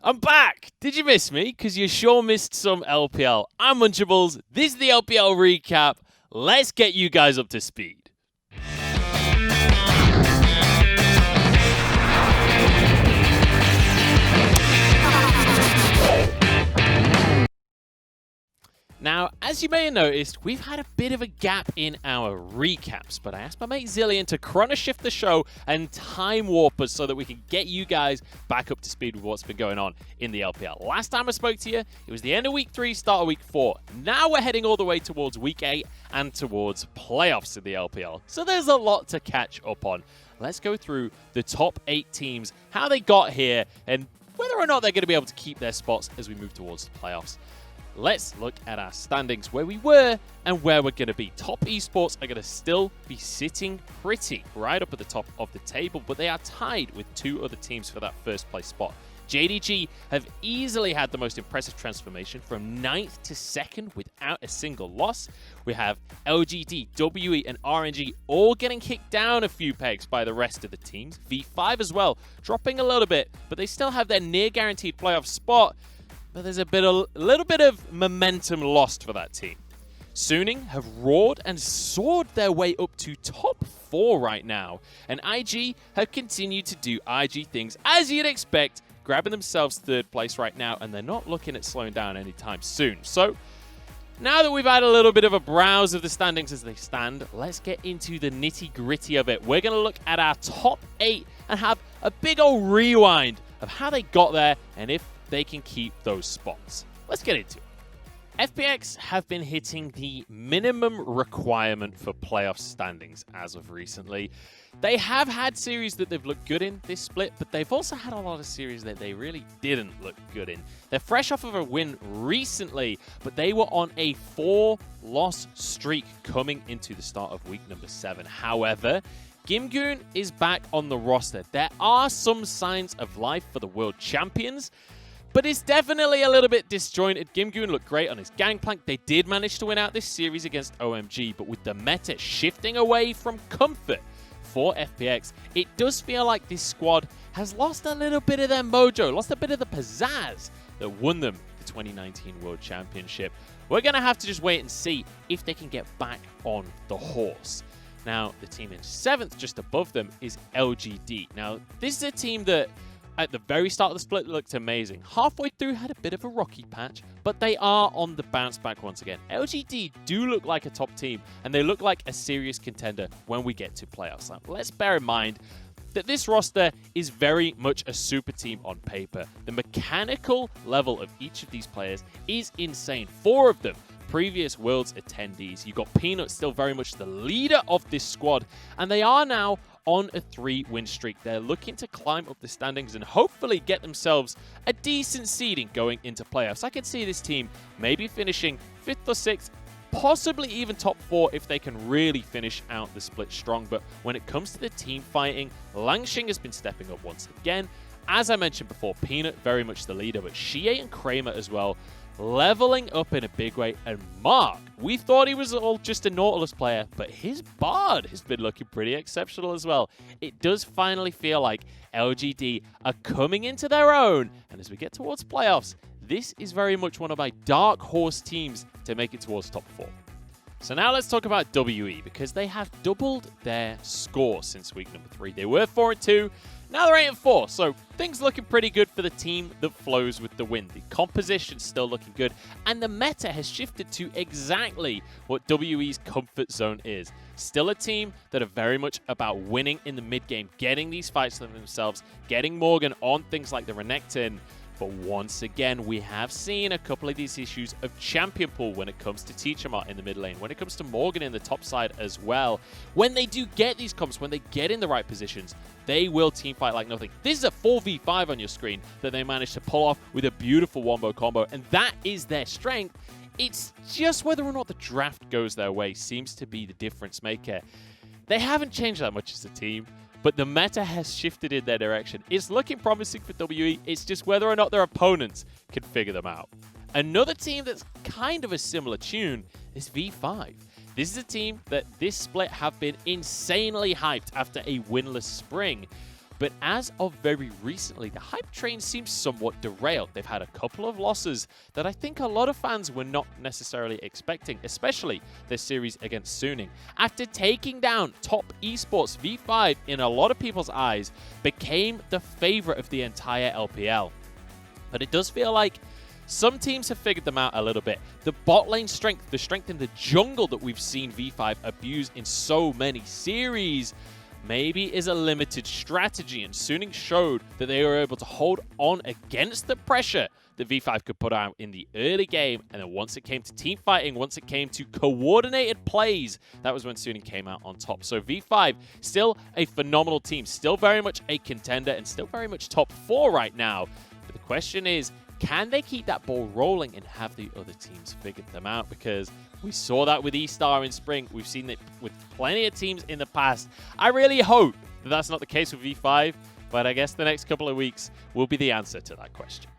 I'm back! Did you miss me? Because you sure missed some LPL. I'm Munchables. This is the LPL recap. Let's get you guys up to speed. Now, as you may have noticed, we've had a bit of a gap in our recaps, but I asked my mate Zillion to chrono shift the show and time warp us so that we can get you guys back up to speed with what's been going on in the LPL. Last time I spoke to you, it was the end of week 3, start of week 4. Now we're heading all the way towards week 8 and towards playoffs in the LPL. So there's a lot to catch up on. Let's go through the top 8 teams, how they got here, and whether or not they're going to be able to keep their spots as we move towards the playoffs. Let's look at our standings, where we were and where we're going to be. Top esports are going to still be sitting pretty right up at the top of the table, but they are tied with 2 other teams for that first place spot. JDG have easily had the most impressive transformation from 9th to 2nd without a single loss. We have LGD, WE, and RNG all getting kicked down a few pegs by the rest of the teams. V5 as well, dropping a little bit, but they still have their near guaranteed playoff spot. But there's a little bit of momentum lost for that team. Suning have roared and soared their way up to top 4 right now. And IG have continued to do IG things as you'd expect, grabbing themselves 3rd place right now, and they're not looking at slowing down anytime soon. So now that we've had a little bit of a browse of the standings as they stand, let's get into the nitty-gritty of it. We're going to look at our top 8 and have a big old rewind of how they got there and if they can keep those spots. Let's get into it. FPX have been hitting the minimum requirement for playoff standings as of recently. They have had series that they've looked good in this split, but they've also had a lot of series that they really didn't look good in. They're fresh off of a win recently, but they were on a 4-loss streak coming into the start of week number 7. However, Gimgoon is back on the roster. There are some signs of life for the world champions, but it's definitely a little bit disjointed. Gimgoon looked great on his gangplank. They did manage to win out this series against OMG, but with the meta shifting away from comfort for FPX, it does feel like this squad has lost a little bit of their mojo, lost a bit of the pizzazz that won them the 2019 World Championship. We're going to have to just wait and see if they can get back on the horse. Now, the team in 7th, just above them, is LGD. Now, this is a team that at the very start of the split looked amazing. Halfway through had a bit of a rocky patch, but they are on the bounce back once again. LGD do look like a top team, and they look like a serious contender when we get to playoffs. Now, let's bear in mind that this roster is very much a super team on paper. The mechanical level of each of these players is insane. 4 of them previous Worlds attendees. You got Peanut still very much the leader of this squad, and they are now on a 3-win streak. They're looking to climb up the standings and hopefully get themselves a decent seeding going into playoffs. I can see this team maybe finishing 5th or 6th, possibly even top 4 if they can really finish out the split strong. But when it comes to the team fighting, Langshing has been stepping up once again. As I mentioned before, Peanut very much the leader, but Shie and Kramer as well, leveling up in a big way. And Mark, we thought he was all just a Nautilus player, but his Bard has been looking pretty exceptional as well. It does finally feel like LGD are coming into their own, and as we get towards playoffs, this is very much one of my dark horse teams to make it towards top 4. So now let's talk about WE, because they have doubled their score since week number 3. They were 4-2, now they're 8-4, so things looking pretty good for the team that flows with the win. The composition's still looking good, and the meta has shifted to exactly what WE's comfort zone is. Still a team that are very much about winning in the mid-game, getting these fights for themselves, getting Morgan on things like the Renekton. But once again, we have seen a couple of these issues of champion pool when it comes to Teachermart in the mid lane, when it comes to Morgan in the top side as well. When they do get these comps, when they get in the right positions, they will teamfight like nothing. This is a 4v5 on your screen that they managed to pull off with a beautiful wombo combo, and that is their strength. It's just whether or not the draft goes their way seems to be the difference maker. They haven't changed that much as a team, but the meta has shifted in their direction. It's looking promising for WE. It's just whether or not their opponents can figure them out. Another team that's kind of a similar tune is V5. This is a team that this split have been insanely hyped after a winless spring. But as of very recently, the hype train seems somewhat derailed. They've had a couple of losses that I think a lot of fans were not necessarily expecting, especially their series against Suning. After taking down top esports, V5, in a lot of people's eyes, became the favorite of the entire LPL. But it does feel like some teams have figured them out a little bit. The bot lane strength, the strength in the jungle that we've seen V5 abuse in so many series, maybe is a limited strategy, and Suning showed that they were able to hold on against the pressure that V5 could put out in the early game, and then once it came to team fighting, once it came to coordinated plays, that was when Suning came out on top. So V5, still a phenomenal team, still very much a contender, and still very much top 4 right now. But the question is, can they keep that ball rolling and have the other teams figured them out? Because we saw that with E-Star in spring. We've seen it with plenty of teams in the past. I really hope that that's not the case with V5, but I guess the next couple of weeks will be the answer to that question.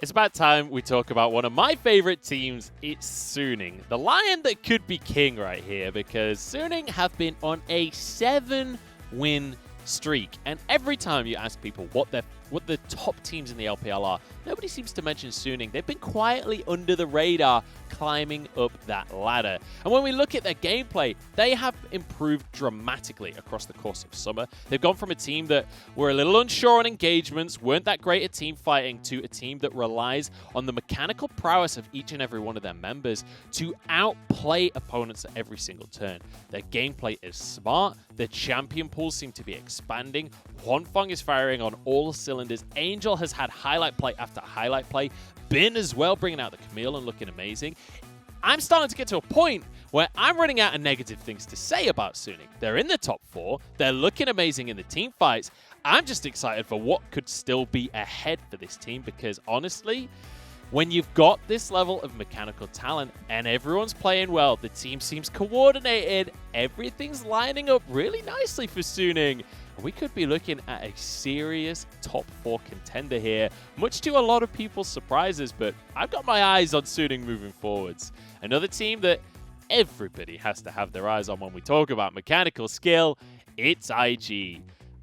It's about time we talk about one of my favorite teams. It's Suning, the lion that could be king right here, because Suning have been on a 7-win streak. And every time you ask people what the top teams in the LPL are, nobody seems to mention Suning. They've been quietly under the radar, climbing up that ladder. And when we look at their gameplay, they have improved dramatically across the course of summer. They've gone from a team that were a little unsure on engagements, weren't that great at team fighting, to a team that relies on the mechanical prowess of each and every one of their members to outplay opponents at every single turn. Their gameplay is smart. Their champion pools seem to be expanding. Hwanfeng is firing on all cylinders. Angel has had highlight play after highlight play. Bin as well, bringing out the Camille and looking amazing. I'm starting to get to a point where I'm running out of negative things to say about Suning. They're in the top 4. They're looking amazing in the team fights. I'm just excited for what could still be ahead for this team, because honestly, when you've got this level of mechanical talent and everyone's playing well, the team seems coordinated, everything's lining up really nicely for Suning. We could be looking at a serious top 4 contender here, much to a lot of people's surprises, but I've got my eyes on Suning moving forwards. Another team that everybody has to have their eyes on when we talk about mechanical skill, it's IG.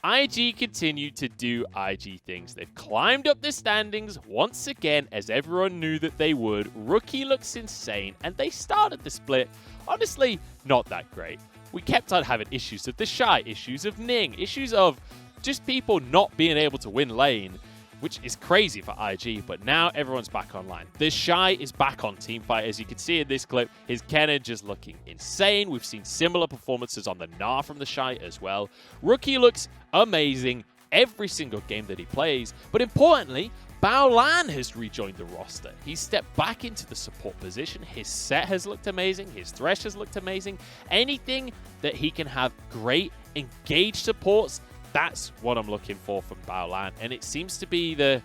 IG continue to do IG things. They've climbed up the standings once again, as everyone knew that they would. Rookie looks insane, and they started the split, honestly, not that great. We kept on having issues of the Shy, issues of Ning, issues of just people not being able to win lane, which is crazy for IG, but now everyone's back online. The Shy is back on teamfight, as you can see in this clip. His cannon just looking insane. We've seen similar performances on the Gnar from the Shy as well. Rookie looks amazing every single game that he plays, but importantly, Baolan has rejoined the roster. He's stepped back into the support position. His set has looked amazing. His Thresh has looked amazing. Anything that he can have great, engaged supports, that's what I'm looking for from Baolan. And it seems to be the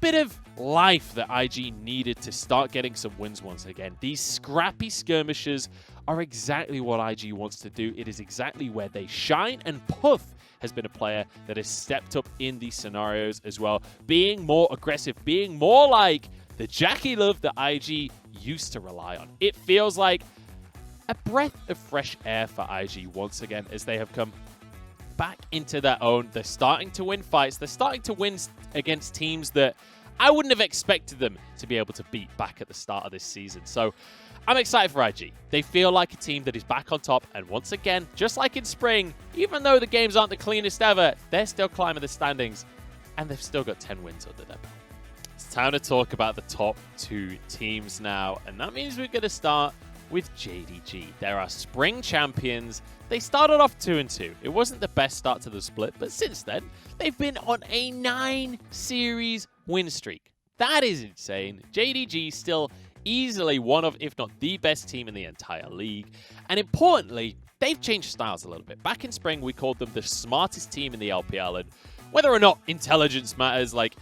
bit of life that IG needed to start getting some wins once again. These scrappy skirmishes are exactly what IG wants to do. It is exactly where they shine, and Puff has been a player that has stepped up in these scenarios as well, being more aggressive, being more like the Jackie Love that IG used to rely on. It feels like a breath of fresh air for IG once again, as they have come back into their own. They're starting to win fights. They're starting to win against teams that I wouldn't have expected them to be able to beat back at the start of this season. So I'm excited for IG. They feel like a team that is back on top, and once again, just like in spring, even though the games aren't the cleanest ever, they're still climbing the standings, and they've still got 10 wins under their belt. It's time to talk about the top 2 teams now, and that means we're going to start with JDG. They're our spring champions. They started off 2-2. It wasn't the best start to the split, but since then, they've been on a 9-series win streak. That is insane. JDG still easily one of, if not the best team in the entire league. And importantly, they've changed styles a little bit. Back in spring, we called them the smartest team in the LPL, and whether or not intelligence matters, like,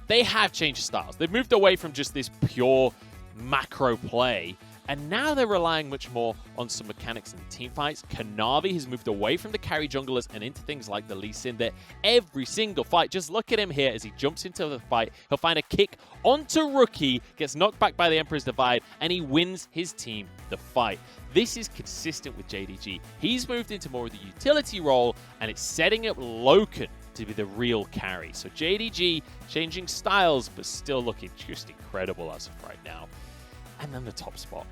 they have changed styles. They've moved away from just this pure macro play, and now they're relying much more on some mechanics and team fights. Kanavi has moved away from the carry junglers and into things like the Lee Sin, that every single fight, just look at him here as he jumps into the fight. He'll find a kick onto Rookie, gets knocked back by the Emperor's Divide, and he wins his team the fight. This is consistent with JDG. He's moved into more of the utility role, and it's setting up Loken to be the real carry. So JDG changing styles, but still looking just incredible as of right now. And then the top spot.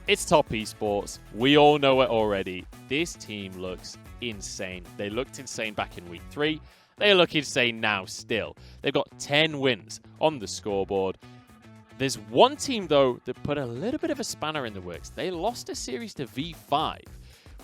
It's Top Esports. We all know it already. This team looks insane. They looked insane back in week 3. They look insane now still. They've got 10 wins on the scoreboard. There's one team, though, that put a little bit of a spanner in the works. They lost a series to V5,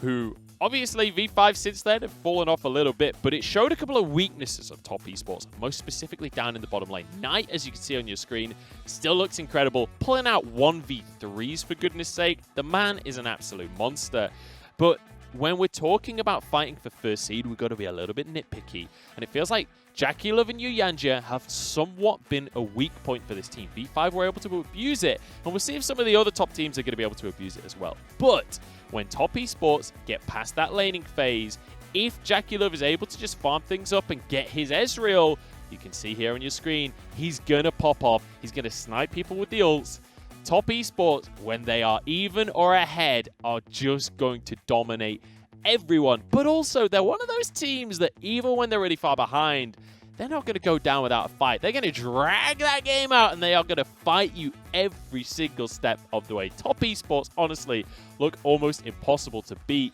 who obviously V5 since then have fallen off a little bit, but it showed a couple of weaknesses of Top Esports, most specifically down in the bottom lane. Knight, as you can see on your screen, still looks incredible, pulling out 1v3s for goodness sake. The man is an absolute monster. But when we're talking about fighting for first seed, we've got to be a little bit nitpicky. And it feels like Jackie Love and Yuyanja have somewhat been a weak point for this team. V5 were able to abuse it, and we'll see if some of the other top teams are going to be able to abuse it as well. But when Top Esports get past that laning phase, if Jackie Love is able to just farm things up and get his Ezreal, you can see here on your screen, he's going to pop off. He's going to snipe people with the ults. Top Esports, when they are even or ahead, are just going to dominate everyone. But also, they're one of those teams that even when they're really far behind, they're not going to go down without a fight. They're going to drag that game out, and they are going to fight you every single step of the way. Top Esports, honestly, look almost impossible to beat.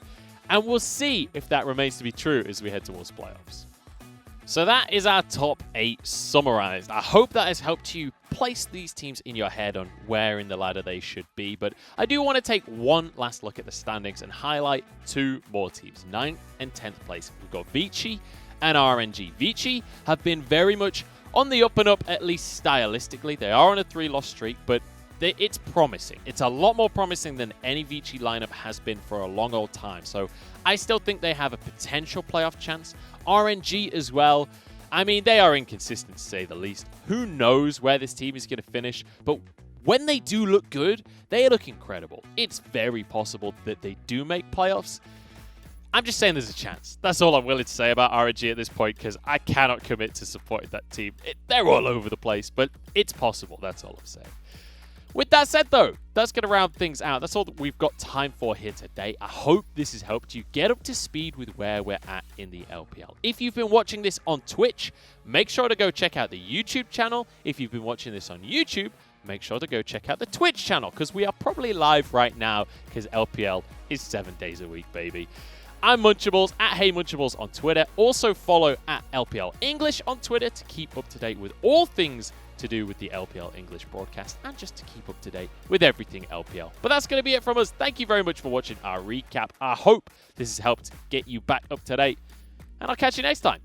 And we'll see if that remains to be true as we head towards playoffs. So that is our top 8 summarized. I hope that has helped you place these teams in your head on where in the ladder they should be. But I do want to take one last look at the standings and highlight 2 more teams. 9th and 10th place. We've got Vici and RNG. Vici have been very much on the up and up, at least stylistically. They are on a 3-loss streak, but it's promising. It's a lot more promising than any Vici lineup has been for a long old time. So I still think they have a potential playoff chance. RNG as well. I mean, they are inconsistent to say the least. Who knows where this team is going to finish? But when they do look good, they look incredible. It's very possible that they do make playoffs. I'm just saying there's a chance. That's all I'm willing to say about RNG at this point, because I cannot commit to supporting that team. They're all over the place, but it's possible. That's all I'm saying. With that said, though, that's going to round things out. That's all that we've got time for here today. I hope this has helped you get up to speed with where we're at in the LPL. If you've been watching this on Twitch, make sure to go check out the YouTube channel. If you've been watching this on YouTube, make sure to go check out the Twitch channel, because we are probably live right now, because LPL is 7 days a week, baby. I'm Munchables, at Hey Munchables on Twitter. Also follow at LPL English on Twitter to keep up to date with all things to do with the LPL English broadcast, and just to keep up to date with everything LPL. But that's going to be it from us. Thank you very much for watching our recap. I hope this has helped get you back up to date, and I'll catch you next time.